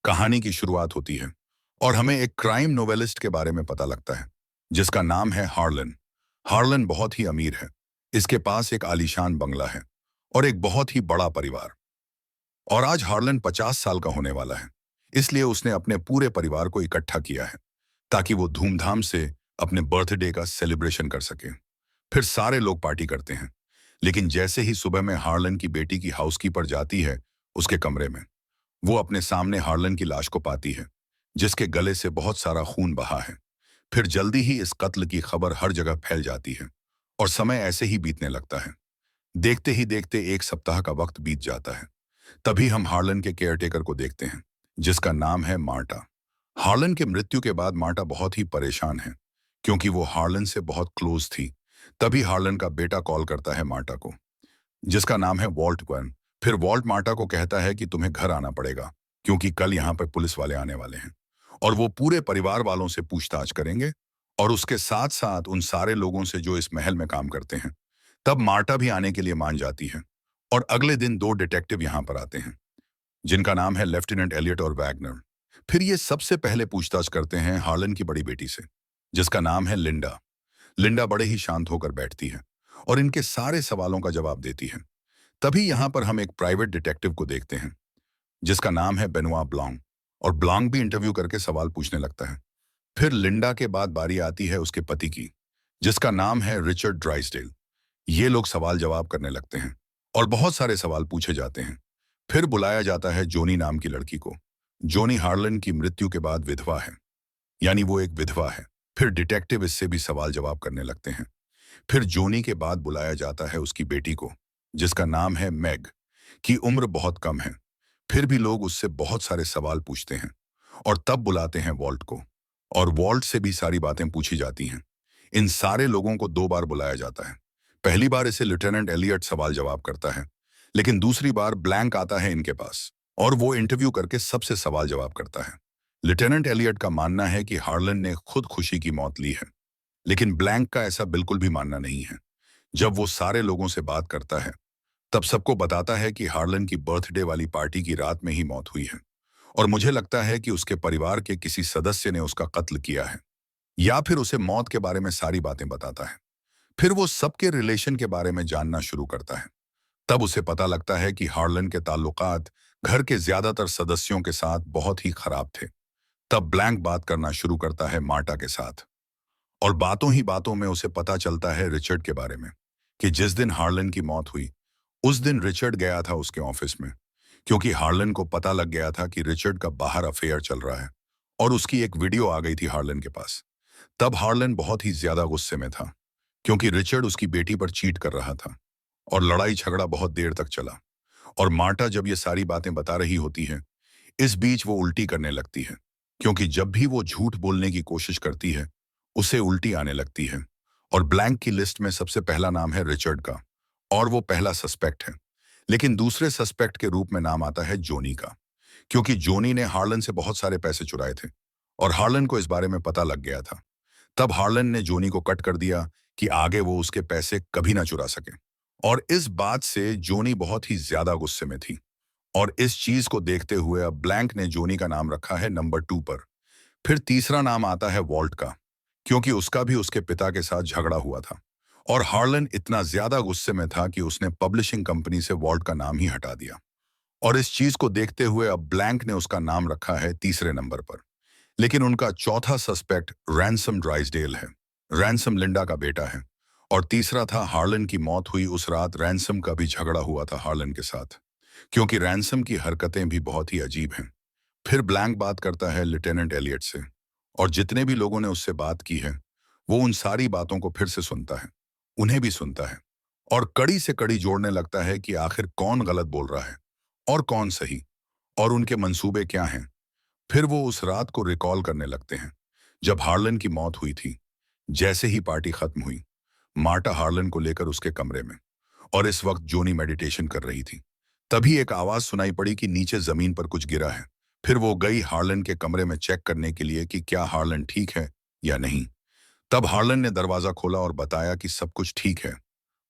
कहानी की शुरुआत होती है और हमें एक क्राइम नोवेलिस्ट के बारे में पता लगता है जिसका नाम है हार्लन। हार्लन बहुत ही अमीर है। इसके पास एक आलीशान बंगला है और एक बहुत ही बड़ा परिवार। और आज हार्लन 50 साल का होने वाला है, इसलिए उसने अपने पूरे परिवार को इकट्ठा किया है ताकि वो धूमधाम से अपने बर्थडे का सेलिब्रेशन कर सके। फिर सारे लोग पार्टी करते हैं, लेकिन जैसे ही सुबह में हार्लन की बेटी की हाउसकीपर जाती है उसके कमरे में, वो अपने सामने हार्लन की लाश को पाती है जिसके गले से बहुत सारा खून बहा है। फिर जल्दी ही इस कत्ल की खबर हर जगह फैल जाती है और समय ऐसे ही बीतने लगता है। देखते ही देखते एक सप्ताह का वक्त बीत जाता है। तभी हम हार्लन के केयरटेकर को देखते हैं जिसका नाम है मार्टा। हार्लन के मृत्यु के बाद मार्टा बहुत ही परेशान है क्योंकि वो हार्लन से बहुत क्लोज थी। तभी हार्लन का बेटा कॉल करता है मार्टा को, जिसका नाम है वॉल्ट ग्वेन। फिर वॉल्ट मार्टा को कहता है कि तुम्हें घर आना पड़ेगा क्योंकि कल यहाँ पर पुलिस वाले आने वाले हैं और वो पूरे परिवार वालों से पूछताछ करेंगे और उसके साथ साथ उन सारे लोगों से जो इस महल में काम करते हैं। तब मार्टा भी आने के लिए मान जाती है और अगले दिन दो डिटेक्टिव यहाँ पर आते हैं जिनका नाम है लेफ्टिनेंट एलियट और वैगनर। फिर ये सबसे पहले पूछताछ करते हैं हार्लन की बड़ी बेटी से जिसका नाम है लिंडा। लिंडा बड़े ही शांत होकर बैठती है और इनके सारे सवालों का जवाब देती है। तभी यहाँ पर हम एक प्राइवेट डिटेक्टिव को देखते हैं जिसका नाम है बेनोआ ब्लांग, और ब्लांग भी इंटरव्यू करके सवाल पूछने लगता है। फिर लिंडा के बाद बारी आती है उसके पति की जिसका नाम है रिचर्ड ड्राइसडेल। ये लोग सवाल जवाब करने लगते हैं और बहुत सारे सवाल पूछे जाते हैं। फिर बुलाया जाता है जोनी नाम की लड़की को। जोनी हार्लन की मृत्यु के बाद विधवा है, यानी वो एक विधवा है। फिर डिटेक्टिव इससे भी सवाल जवाब करने लगते हैं। फिर जोनी के बाद बुलाया जाता है उसकी बेटी को जिसका नाम है मैग, की उम्र बहुत कम है। फिर भी लोग उससे बहुत सारे सवाल पूछते हैं और तब बुलाते हैं वॉल्ट को और वॉल्ट से भी सारी बातें पूछी जाती हैं। इन सारे लोगों को दो बार बुलाया जाता है। पहली बार इसे लेफ्टिनेंट एलियट सवाल जवाब करता है, लेकिन दूसरी बार ब्लैंक आता है इनके पास और वो इंटरव्यू करके सबसे सवाल जवाब करता है। लेफ्टिनेंट एलियट का मानना है कि हार्लन ने खुद खुशी की मौत ली है, लेकिन ब्लैंक का ऐसा बिल्कुल भी मानना नहीं है। जब वो सारे लोगों से बात करता है तब सबको बताता है कि हार्लन की बर्थडे वाली पार्टी की रात में ही मौत हुई है और मुझे लगता है कि उसके परिवार के किसी सदस्य ने उसका कत्ल किया है, या फिर उसे मौत के बारे में सारी बातें बताता है। फिर वो सबके रिलेशन के बारे में जानना शुरू करता है। तब उसे पता लगता है कि हार्लन के ताल्लुकात घर के ज्यादातर सदस्यों के साथ बहुत ही खराब थे। तब ब्लैंक बात करना शुरू करता है मार्टा के साथ और बातों ही बातों में उसे पता चलता है रिचर्ड के बारे में, कि जिस दिन हार्लन की मौत हुई उस दिन रिचर्ड गया था उसके ऑफिस में, क्योंकि हार्लन को पता लग गया था कि रिचर्ड का बाहर अफेयर चल रहा है और उसकी एक वीडियो आ गई थी हार्लन के पास। तब हार्लन बहुत ही ज्यादा गुस्से में था क्योंकि रिचर्ड उसकी बेटी पर चीट कर रहा था और लड़ाई झगड़ा बहुत देर तक चला। और मार्टा जब ये सारी बातें बता रही होती है, इस बीच वो उल्टी करने लगती है क्योंकि जब भी वो झूठ बोलने की कोशिश करती है उसे उल्टी आने लगती है। और ब्लैंक की लिस्ट में सबसे पहला नाम है रिचर्ड का और वो पहला सस्पेक्ट है, लेकिन दूसरे सस्पेक्ट के रूप में नाम आता है जोनी का, क्योंकि जोनी ने हार्लन से बहुत सारे पैसे चुराए थे और हार्लन को इस बारे में पता लग गया था। तब हार्लन ने जोनी को कट कर दिया कि आगे वो उसके पैसे कभी ना चुरा सके। और इस बात से जोनी बहुत ही ज्यादा गुस्से में थी और इस चीज को देखते हुए अब ब्लैंक ने जोनी का नाम रखा है नंबर 2 पर। फिर तीसरा नाम आता है वॉल्ट का, क्योंकि उसका भी उसके पिता के साथ झगड़ा हुआ था और हार्लन इतना ज्यादा गुस्से में था कि उसने पब्लिशिंग कंपनी से वॉल्ट का नाम ही हटा दिया। और इस चीज को देखते हुए अब ब्लैंक ने उसका नाम रखा है तीसरे नंबर पर। लेकिन उनका चौथा सस्पेक्ट रैनसम ड्राइसडेल है। रैनसम लिंडा का बेटा है और तीसरा था हार्लन की मौत हुई उस रात रैनसम का भी झगड़ा हुआ था हार्लन के साथ, क्योंकि रैनसम की हरकतें भी बहुत ही अजीब हैं। फिर ब्लैंक बात करता है लेफ्टिनेंट एलियट से और जितने भी लोगों ने उससे बात की है वो उन सारी बातों को फिर से सुनता है, उन्हें भी सुनता है और कड़ी से कड़ी जोड़ने लगता है कि आखिर कौन गलत बोल रहा है और कौन सही और उनके मंसूबे क्या हैं। फिर वो उस रात को रिकॉल करने लगते हैं जब हार्लन की मौत हुई थी। जैसे ही पार्टी खत्म हुई, मार्टा हार्लन को लेकर उसके कमरे में, और इस वक्त जोनी मेडिटेशन कर रही थी। तभी एक आवाज सुनाई पड़ी कि नीचे जमीन पर कुछ गिरा है। फिर वो गई हार्लन के कमरे में चेक करने के लिए कि क्या हार्लन ठीक है या नहीं। तब हार्लन ने दरवाजा खोला और बताया कि सब कुछ ठीक है,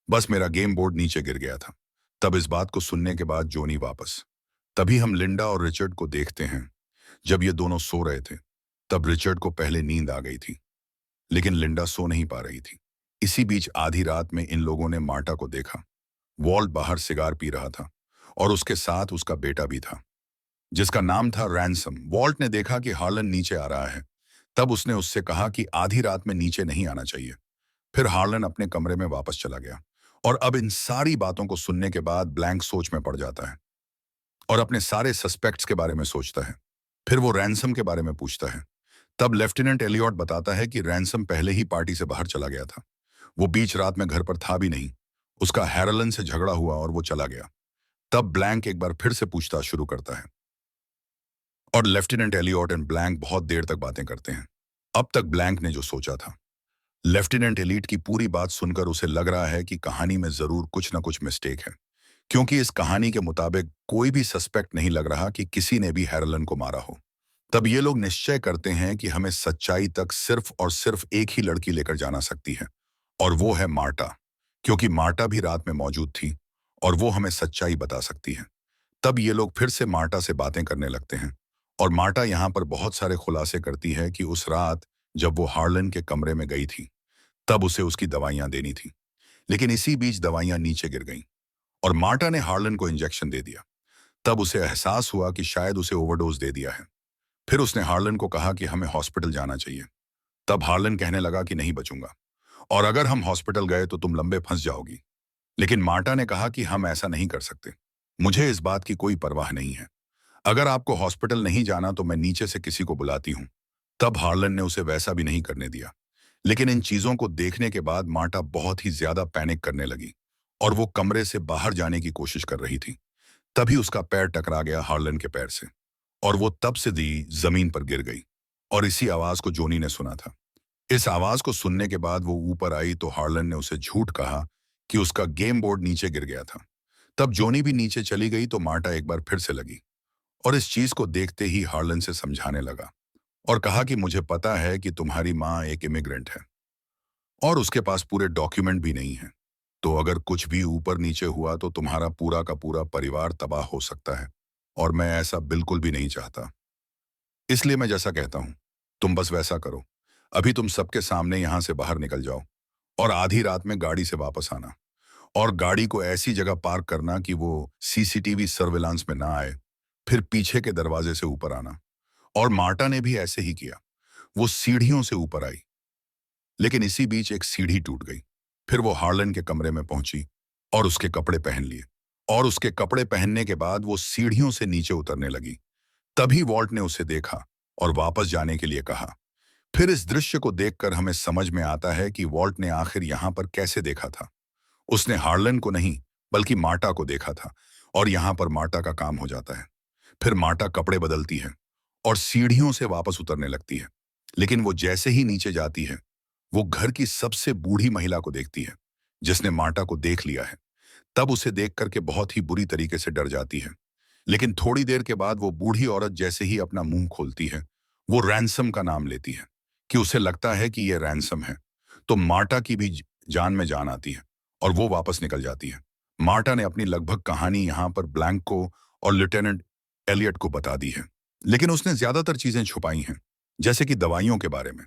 बस मेरा गेम बोर्ड नीचे गिर गया था। तब इस बात को सुनने के बाद जोनी वापस। तभी हम लिंडा और रिचर्ड को देखते हैं जब ये दोनों सो रहे थे तब रिचर्ड को पहले नींद आ गई थी, लेकिन लिंडा सो नहीं पा रही थी। इसी बीच आधी रात में इन लोगों ने मार्टा को देखा। वॉल्ट बाहर सिगार पी रहा था और उसके साथ उसका बेटा भी था, जिसका नाम था रैंसम। वॉल्ट ने देखा कि हार्लन नीचे आ रहा है। तब उसने उससे कहा कि आधी रात में नीचे नहीं आना चाहिए। फिर हार्लन अपने कमरे में वापस चला गया। और अब इन सारी बातों को सुनने के बाद ब्लैंक सोच में पड़ जाता है और अपने सारे सस्पेक्ट्स के बारे में सोचता है। फिर वो रैंसम के बारे में पूछता है। तब लेफ्टिनेंट एलियट बताता है कि रैंसम पहले ही पार्टी से बाहर चला गया था। वो बीच रात में घर पर था भी नहीं। उसका हैरलन से झगड़ा हुआ और वो चला गया। तब ब्लैंक एक बार फिर से पूछताछ शुरू करता है और लेफ्टिनेंट एलियट एंड ब्लैंक बहुत देर तक बातें करते हैं। अब तक ब्लैंक ने जो सोचा था, लेफ्टिनेंट एलिट की पूरी बात सुनकर उसे लग रहा है कि कहानी में जरूर कुछ ना कुछ मिस्टेक है, क्योंकि इस कहानी के मुताबिक कोई भी सस्पेक्ट नहीं लग रहा कि किसी ने भी हैरलन को मारा हो। तब ये लोग निश्चय करते हैं कि हमें सच्चाई तक सिर्फ और सिर्फ एक ही लड़की लेकर जाना सकती है, और वो है मार्टा, क्योंकि मार्टा भी रात में मौजूद थी और वो हमें सच्चाई बता सकती है। तब ये लोग फिर से मार्टा से बातें करने लगते हैं और मार्टा यहाँ पर बहुत सारे खुलासे करती है कि उस रात जब वो हार्लन के कमरे में गई थी तब उसे उसकी दवाइयां देनी थी, लेकिन इसी बीच दवाइयां नीचे गिर गईं और मार्टा ने हार्लन को इंजेक्शन दे दिया। तब उसे एहसास हुआ कि शायद उसे ओवरडोज दे दिया है। फिर उसने हार्लन को कहा कि हमें हॉस्पिटल जाना चाहिए। तब हार्लन कहने लगा कि नहीं बचूंगा, और अगर हम हॉस्पिटल गए तो तुम लंबे फंस जाओगी। लेकिन मार्टा ने कहा कि हम ऐसा नहीं कर सकते, मुझे इस बात की कोई परवाह नहीं है। अगर आपको हॉस्पिटल नहीं जाना तो मैं नीचे से किसी को बुलाती हूँ। तब हार्लन ने उसे वैसा भी नहीं करने दिया। लेकिन इन चीजों को देखने के बाद मार्टा बहुत ही ज्यादा पैनिक करने लगी और वो कमरे से बाहर जाने की कोशिश कर रही थी। तभी उसका पैर टकरा गया हार्लन के पैर से और वो तब से दी जमीन पर गिर गई। और इसी आवाज को जोनी ने सुना था। इस आवाज को सुनने के बाद वो ऊपर आई तो हार्लन ने उसे झूठ कहा कि उसका गेम बोर्ड नीचे गिर गया था। तब जोनी भी नीचे चली गई तो मार्टा एक बार फिर से लगी और इस चीज को देखते ही हार्लन से समझाने लगा और कहा कि मुझे पता है कि तुम्हारी माँ एक इमिग्रेंट है और उसके पास पूरे डॉक्यूमेंट भी नहीं है, तो अगर कुछ भी ऊपर नीचे हुआ तो तुम्हारा पूरा का पूरा परिवार तबाह हो सकता है, और मैं ऐसा बिल्कुल भी नहीं चाहता। इसलिए मैं जैसा कहता हूं तुम बस वैसा करो। अभी तुम सबके सामने यहां से बाहर निकल जाओ और आधी रात में गाड़ी से वापस आना, और गाड़ी को ऐसी जगह पार्क करना कि वो सीसीटीवी सर्विलांस में ना आए। फिर पीछे के दरवाजे से ऊपर आना। और मार्टा ने भी ऐसे ही किया। वो सीढ़ियों से ऊपर आई, लेकिन इसी बीच एक सीढ़ी टूट गई। फिर वो हार्लन के कमरे में पहुंची और उसके कपड़े पहन लिए, और उसके कपड़े पहनने के बाद वो सीढ़ियों से नीचे उतरने लगी। तभी वॉल्ट ने उसे देखा और वापस जाने के लिए कहा। फिर इस दृश्य को देखकर हमें समझ में आता है कि वॉल्ट ने आखिर यहां पर कैसे देखा था। उसने हार्लन को नहीं बल्कि मार्टा को देखा था, और यहां पर मार्टा का काम हो जाता है। फिर मार्टा कपड़े बदलती है और सीढ़ियों से वापस उतरने लगती है, लेकिन वो जैसे ही नीचे जाती है वो घर की सबसे बूढ़ी महिला को देखती है जिसने मार्टा को देख लिया है। तब उसे देख करके बहुत ही बुरी तरीके से डर जाती है, लेकिन थोड़ी देर के बाद वो बूढ़ी औरत जैसे ही अपना मुंह खोलती है वो रैंसम का नाम लेती है कि उसे लगता है कि ये रैंसम है। तो मार्टा की भी जान में जान आती है और वो वापस निकल जाती है। मार्टा ने अपनी लगभग कहानी यहाँ पर ब्लैंक को और लेफ्टिनेंट एलियट को बता दी है, लेकिन उसने ज्यादातर चीजें छुपाई हैं, जैसे कि दवाइयों के बारे में,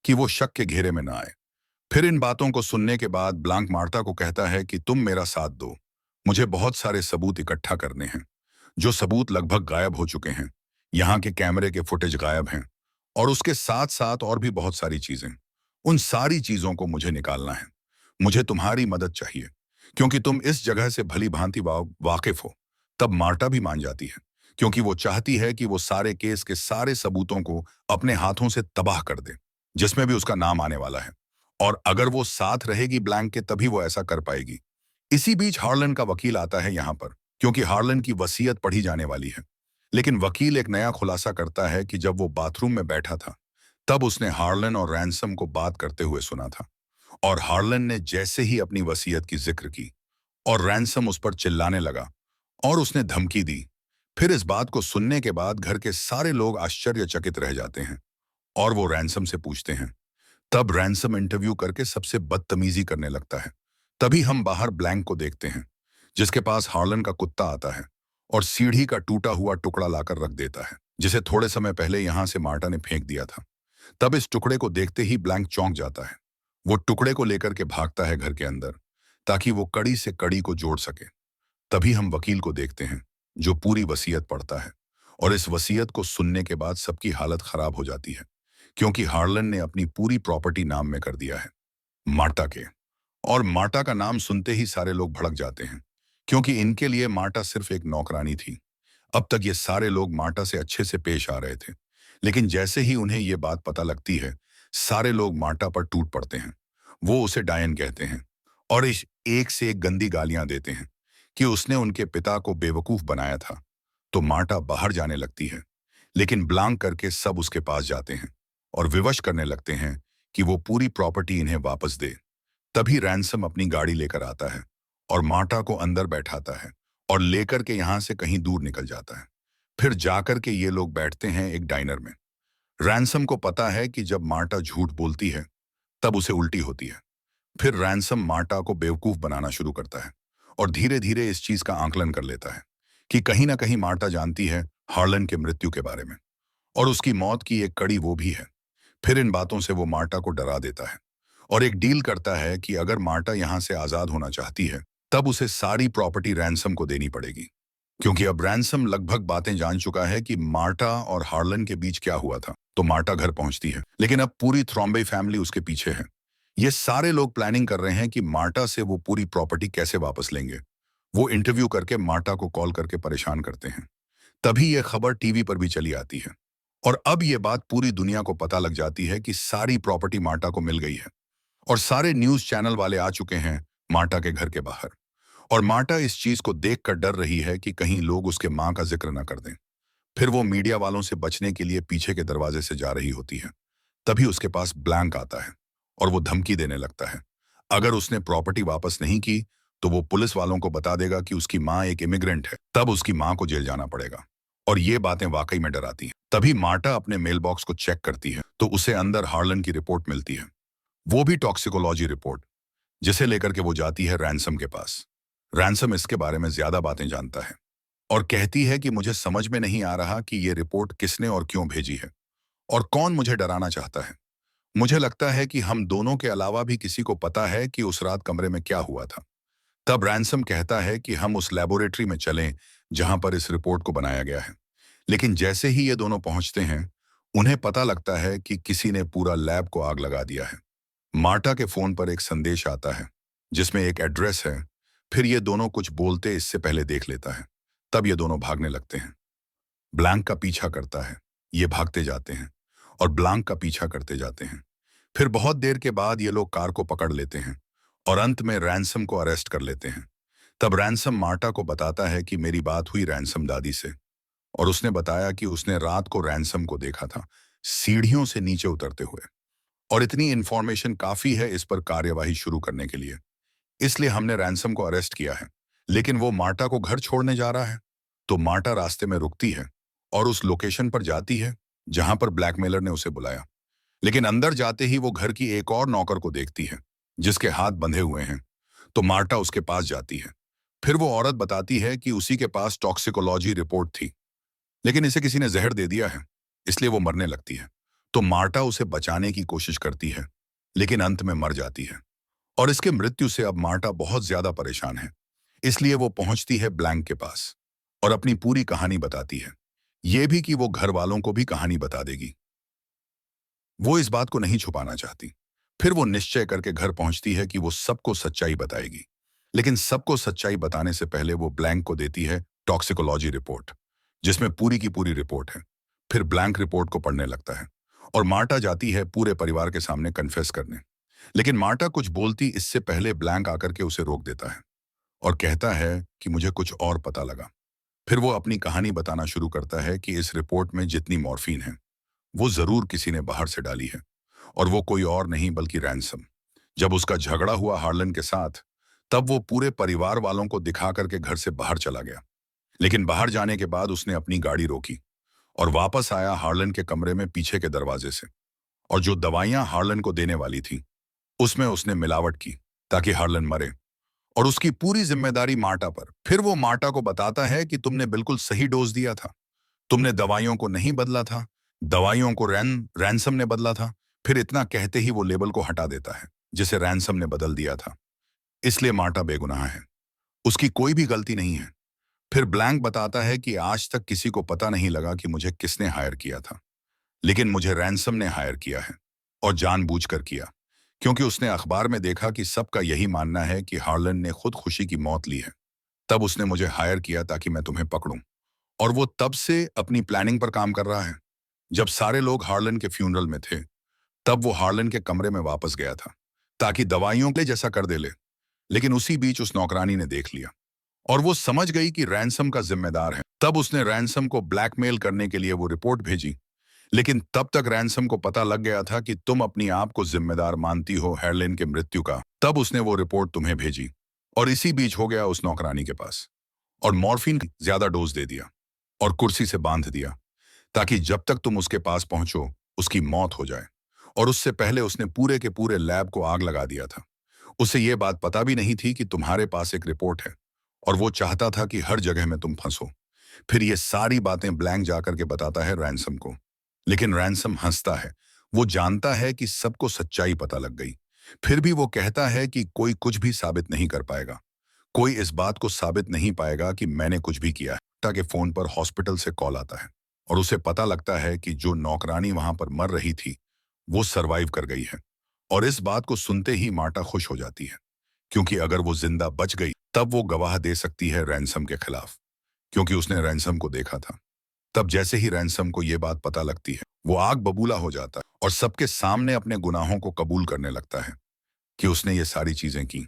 कि वो शक के घेरे में ना आए। फिर इन बातों को सुनने के बाद ब्लैंक मार्ता को कहता है कि तुम मेरा साथ दो, मुझे बहुत सारे सबूत इकट्ठा करने हैं। जो सबूत लगभग गायब हो चुके हैं। यहाँ के कैमरे के फुटेज गायब हैं और उसके साथ साथ और भी बहुत सारी चीजें। उन सारी चीजों को मुझे निकालना है। मुझे तुम्हारी मदद चाहिए क्योंकि तुम इस जगह से भली भांति वाकिफ हो। तब मार्टा भी मान जाती है क्योंकि वो चाहती है कि वो सारे केस के सारे सबूतों को अपने हाथों से तबाह कर दे जिसमें भी उसका नाम आने वाला है, और अगर वो साथ रहेगी ब्लैंक के तभी वो ऐसा कर पाएगी। इसी बीच हार्लन का वकील आता है यहाँ पर क्योंकि हार्लन की वसीयत पढ़ी जाने वाली है। लेकिन वकील एक नया खुलासा करता है कि जब वो बाथरूम में बैठा था तब उसने हार्लन और रैंसम को बात करते हुए सुना था, और हार्लन ने जैसे ही अपनी वसीयत की जिक्र की और रैंसम उस पर चिल्लाने लगा और उसने धमकी दी। फिर इस बात को सुनने के बाद घर के सारे लोग आश्चर्यचकित रह जाते हैं और वो रैंसम से पूछते हैं। तब रैंसम इंटरव्यू करके सबसे बदतमीजी करने लगता है। तभी हम बाहर ब्लैंक को देखते हैं जिसके पास हार्लन का कुत्ता आता है और सीढ़ी का टूटा हुआ टुकड़ा लाकर रख देता है। जिसे थोड़े समय पहले यहां से मार्टा ने फेंक दिया था। तब इस टुकड़े को देखते ही ब्लैंक चौंक जाता है। वो टुकड़े को लेकर के भागता है घर के अंदर, ताकि वो कड़ी से कड़ी को जोड़ सके। तभी हम वकील को देखते हैं, जो पूरी वसीयत पढ़ता है। और इस वसीयत को सुनने के बाद सबकी हालत खराब हो जाती है, क्योंकि हार्लन ने अपनी पूरी प्रॉपर्टी नाम में कर दिया है, मार्टा के। और मार्टा का नाम सुनते ही सारे लोग भड़क जाते हैं, क्योंकि इनके लिए मार्टा सिर्फ एक नौकरानी थी। अब तक ये सारे लोग मार्टा से अच्छे से पेश आ रहे थे, लेकिन जैसे ही उन्हें ये बात पता लगती है, सारे लोग मार्टा पर टूट पड़ते हैं। वो उसे डायन कहते हैं और इस एक से एक गंदी गालियां देते हैं कि उसने उनके पिता को बेवकूफ बनाया था। तो मार्टा बाहर जाने लगती है, लेकिन ब्लांक करके सब उसके पास जाते हैं और विवश करने लगते हैं कि वो पूरी प्रॉपर्टी इन्हें वापस दे। तभी रैंसम अपनी गाड़ी लेकर आता है और मार्टा को अंदर बैठाता है और लेकर के यहां से कहीं दूर निकल जाता है। फिर जाकर के ये लोग बैठते हैं एक डाइनर में। रैंसम को पता है कि जब मार्टा झूठ बोलती है, तब उसे उल्टी होती है। फिर रैंसम मार्टा को बेवकूफ बनाना शुरू करता है और धीरे धीरे इस चीज का आकलन कर लेता है कि कहीं ना कहीं मार्टा जानती है हार्लन के मृत्यु के बारे में, और उसकी मौत की एक कड़ी वो भी है। फिर इन बातों से वो मार्टा को डरा देता है और एक डील करता है कि अगर मार्टा यहां से आजाद होना चाहती है, तब उसे सारी प्रॉपर्टी रैंसम को देनी पड़ेगी। क्योंकि अब रैंसम लगभग बातें जान चुका है कि मार्टा और हार्लन के बीच क्या हुआ था, तो मार्टा घर पहुंचती है, लेकिन अब पूरी थ्रॉम्बे फैमिली उसके पीछे है। ये सारे लोग प्लानिंग कर रहे हैं कि मार्टा से वो पूरी प्रॉपर्टी कैसे वापस लेंगे। वो इंटरव्यू करके मार्टा को कॉल करके परेशान करते हैं। तभी ये खबर टीवी पर भी चली आती है और अब ये बात पूरी दुनिया को पता लग जाती है कि सारी प्रॉपर्टी मार्टा को मिल गई है। और सारे न्यूज चैनल वाले आ चुके हैं मार्टा के घर के बाहर। और मार्टा इस चीज को देखकर डर रही है कि कहीं लोग उसके मां का जिक्र न कर दें। फिर वो मीडिया वालों से बचने के लिए पीछे के दरवाजे से जा रही होती है। तभी उसके पास ब्लैंक आता है और वो धमकी देने लगता है, अगर उसने प्रॉपर्टी वापस नहीं की तो वो पुलिस वालों को बता देगा कि उसकी माँ एक इमिग्रेंट है, तब उसकी माँ को जेल जाना पड़ेगा। और ये बातें वाकई में डराती हैं। तभी मार्टा अपने मेल बॉक्स को चेक करती है, तो उसे अंदर हार्लन की रिपोर्ट मिलती है, वो भी टॉक्सिकोलॉजी रिपोर्ट, जिसे लेकर के वो जाती है रैंसम के पास। रैंसम इसके बारे में ज्यादा बातें जानता है और कहती है कि मुझे समझ में नहीं आ रहा कि ये रिपोर्ट किसने और क्यों भेजी है और कौन मुझे डराना चाहता है। मुझे लगता है कि हम दोनों के अलावा भी किसी को पता है कि उस रात कमरे में क्या हुआ था। तब रैंसम कहता है कि हम उस लेबोरेटरी में चलें जहां पर इस रिपोर्ट को बनाया गया है। लेकिन जैसे ही ये दोनों पहुंचते हैं, उन्हें पता लगता है कि किसी ने पूरा लैब को आग लगा दिया है। मार्टा के फोन पर एक संदेश आता है, जिसमें एक एड्रेस है। फिर ये दोनों कुछ बोलते इससे पहले देख लेता है। तब ये दोनों भागने लगते हैं। ब्लैंक का पीछा करता है। ये भागते जाते हैं और ब्लैंक का पीछा करते जाते हैं। फिर बहुत देर के बाद ये लोग कार को पकड़ लेते हैं और अंत में रैंसम को अरेस्ट कर लेते हैं। तब रैंसम मार्टा को बताता है कि मेरी बात हुई रैंसम दादी से, और उसने बताया कि उसने रात को रैंसम को देखा था सीढ़ियों से नीचे उतरते हुए। और इतनी इंफॉर्मेशन काफी है इस पर कार्यवाही शुरू करने के लिए, इसलिए हमने रैंसम को अरेस्ट किया है। लेकिन वो मार्टा को घर छोड़ने जा रहा है, तो मार्टा रास्ते में रुकती है और उस लोकेशन पर जाती है जहां पर ब्लैकमेलर ने उसे बुलाया। लेकिन अंदर जाते ही वो घर की एक और नौकर को देखती है, जिसके हाथ बंधे हुए हैं। तो मार्टा उसके पास जाती है। फिर वो औरत बताती है कि उसी के पास टॉक्सिकोलॉजी रिपोर्ट थी, लेकिन इसे किसी ने जहर दे दिया है, इसलिए वो मरने लगती है। तो मार्टा उसे बचाने की कोशिश करती है, लेकिन अंत में मर जाती है। और इसके मृत्यु से अब मार्टा बहुत ज्यादा परेशान है, इसलिए वो पहुंचती है ब्लैंक के पास और अपनी पूरी कहानी बताती है, ये भी कि वो घर वालों को भी कहानी बता देगी। वो इस बात को नहीं छुपाना चाहती। फिर वो निश्चय करके घर पहुंचती है कि वो सबको सच्चाई बताएगी। लेकिन सबको सच्चाई बताने से पहले वो ब्लैंक को देती है टॉक्सिकोलॉजी रिपोर्ट, जिसमें पूरी की पूरी रिपोर्ट है। फिर ब्लैंक रिपोर्ट को पढ़ने लगता है और मार्टा जाती है पूरे परिवार के सामने कन्फेस करने। लेकिन मार्टा कुछ बोलती इससे पहले ब्लैंक आकर के उसे रोक देता है और कहता है कि मुझे कुछ और पता लगा। फिर वो अपनी कहानी बताना शुरू करता है कि इस रिपोर्ट में जितनी मॉर्फिन है, वो जरूर किसी ने बाहर से डाली है, और वो कोई और नहीं बल्कि रैंसम। जब उसका झगड़ा हुआ हार्लन के साथ, तब वो पूरे परिवार वालों को दिखा करके घर से बाहर चला गया। लेकिन बाहर जाने के बाद उसने अपनी गाड़ी रोकी और वापस आया हार्लन के कमरे में पीछे के दरवाजे से। और जो दवाइयां हार्लन को देने वाली थी, उसमें उसने मिलावट की ताकि हार्लन मरे, और उसकी पूरी जिम्मेदारी मार्टा पर। फिर वो मार्टा को बताता है कि तुमने बिल्कुल सही डोज दिया था, तुमने दवाइयों को नहीं बदला था, दवाइयों को रैनसम ने बदला था। फिर इतना कहते ही वो लेबल को हटा देता है जिसे रैनसम ने बदल दिया था। इसलिए मार्टा बेगुनाह है, उसकी कोई भी गलती नहीं है। फिर ब्लैंक बताता है कि आज तक किसी को पता नहीं लगा कि मुझे किसने हायर किया था, लेकिन मुझे रैनसम ने हायर किया है, और जानबूझकर किया, क्योंकि उसने अखबार में देखा कि सबका यही मानना है कि हार्लन ने खुद खुशी की मौत ली है। तब उसने मुझे हायर किया ताकि मैं तुम्हें पकड़ूं, और वो तब से अपनी प्लानिंग पर काम कर रहा है। जब सारे लोग हार्लन के फ्यूनरल में थे, तब वो हार्लन के कमरे में वापस गया था ताकि दवाइयों के जैसा कर दे ले। लेकिन उसी बीच उस नौकरानी ने देख लिया, और वो समझ गई कि रैनसम का जिम्मेदार है। तब उसने रैनसम को ब्लैकमेल करने के लिए वो रिपोर्ट भेजी। लेकिन तब तक रैनसम को पता लग गया था कि तुम अपनी आप को जिम्मेदार मानती हो हार्लन के मृत्यु का। तब उसने वो रिपोर्ट तुम्हें भेजी, और इसी बीच हो गया उस नौकरानी के पास, और मॉर्फिन की ज्यादा डोज दे दिया और कुर्सी से बांध दिया, ताकि जब तक तुम उसके पास पहुंचो उसकी मौत हो जाए। और उससे पहले उसने पूरे के पूरे लैब को आग लगा दिया था। उसे ये बात पता भी नहीं थी कि तुम्हारे पास एक रिपोर्ट है, और वो चाहता था कि हर जगह में तुम फंसो। फिर ये सारी बातें ब्लैंक जाकर के बताता है रैनसम को। लेकिन रैनसम हंसता है, वो जानता है कि सबको सच्चाई पता लग गई। फिर भी वो कहता है कि कोई कुछ भी साबित नहीं कर पाएगा, कोई इस बात को साबित नहीं पाएगा कि मैंने कुछ भी किया है। ताकि फोन पर हॉस्पिटल से कॉल आता है, और उसे पता लगता है कि जो नौकरानी वहां पर मर रही थी वो सरवाइव कर गई है। और इस बात को सुनते ही मार्टा खुश हो जाती है, क्योंकि अगर वो जिंदा बच गई तब वो गवाह दे सकती है रैनसम के खिलाफ, क्योंकि उसने रैनसम को देखा था। तब जैसे ही रैनसम को ये बात पता लगती है, वो आग बबूला हो जाता है और सबके सामने अपने गुनाहों को कबूल करने लगता है कि उसने ये सारी चीजें की,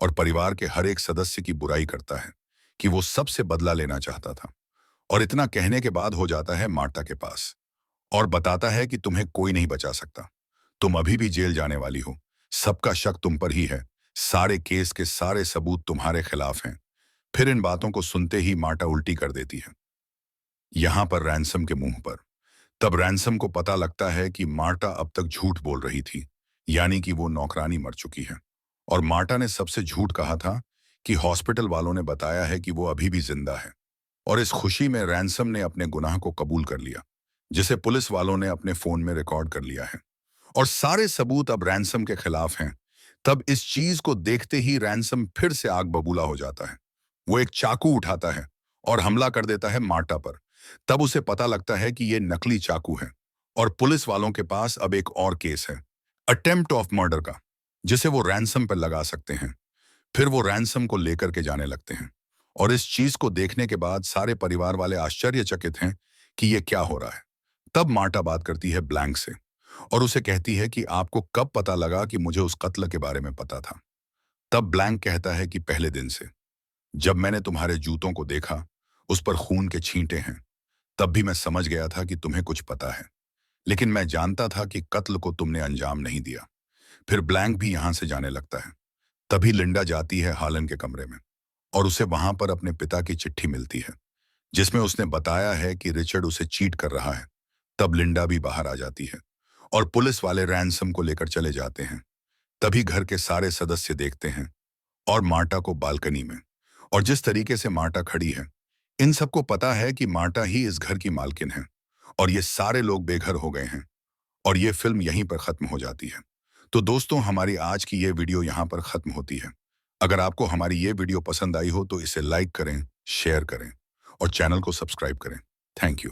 और परिवार के हर एक सदस्य की बुराई करता है कि वो सबसे बदला लेना चाहता था। और इतना कहने के बाद हो जाता है मार्टा के पास और बताता है कि तुम्हें कोई नहीं बचा सकता, तुम अभी भी जेल जाने वाली हो, सबका शक तुम पर ही है, सारे केस के सारे सबूत तुम्हारे खिलाफ हैं। फिर इन बातों को सुनते ही मार्टा उल्टी कर देती है, यहां पर रैनसम के मुंह पर। तब रैनसम को पता लगता है कि मार्टा अब तक झूठ बोल रही थी, यानी कि वो नौकरानी मर चुकी है। और मार्टा ने सबसे झूठ कहा था कि हॉस्पिटल वालों ने बताया है कि वो अभी भी जिंदा है। और इस खुशी में रैनसम ने अपने गुनाह को कबूल कर लिया, जिसे पुलिस वालों ने अपने फोन में रिकॉर्ड कर लिया है, और सारे सबूत अब रैनसम के खिलाफ हैं। तब इस चीज को देखते ही रैनसम फिर से आग बबूला हो जाता है। वो एक चाकू उठाता है और हमला कर देता है मार्टा पर। तब उसे पता लगता है कि ये नकली चाकू है, और पुलिस वालों के पास अब एक और केस है, अटेम्प्ट ऑफ मर्डर का, जिसे वो रैनसम पर लगा सकते हैं। फिर वो रैनसम को लेकर के जाने लगते हैं, और इस चीज को देखने के बाद सारे परिवार वाले आश्चर्यचकित हैं कि ये क्या हो रहा है। तब मार्टा बात करती है ब्लैंक से, और उसे कहती है कि आपको कब पता लगा कि मुझे उस कत्ल के बारे में पता था। तब ब्लैंक कहता है कि पहले दिन से, जब मैंने तुम्हारे जूतों को देखा, उस पर खून के छींटे हैं, तब भी मैं समझ गया था कि तुम्हें कुछ पता है, लेकिन मैं जानता था कि कत्ल को तुमने अंजाम नहीं दिया। फिर ब्लैंक भी यहां से जाने लगता है। तभी लिंडा जाती है हालन के कमरे में, और उसे वहां पर अपने पिता की चिट्ठी मिलती है, जिसमें उसने बताया है कि रिचर्ड उसे चीट कर रहा है। तब लिंडा भी बाहर आ जाती है, और पुलिस वाले रैनसम को लेकर चले जाते हैं। तभी घर के सारे सदस्य देखते हैं और मार्टा को बालकनी में, और जिस तरीके से मार्टा खड़ी है, इन सबको पता है कि मार्टा ही इस घर की मालकिन है, और ये सारे लोग बेघर हो गए हैं। और ये फिल्म यहीं पर खत्म हो जाती है। तो दोस्तों, हमारी आज की ये वीडियो यहाँ पर खत्म होती है। अगर आपको हमारी ये वीडियो पसंद आई हो तो इसे लाइक करें, शेयर करें और चैनल को सब्सक्राइब करें। Thank you.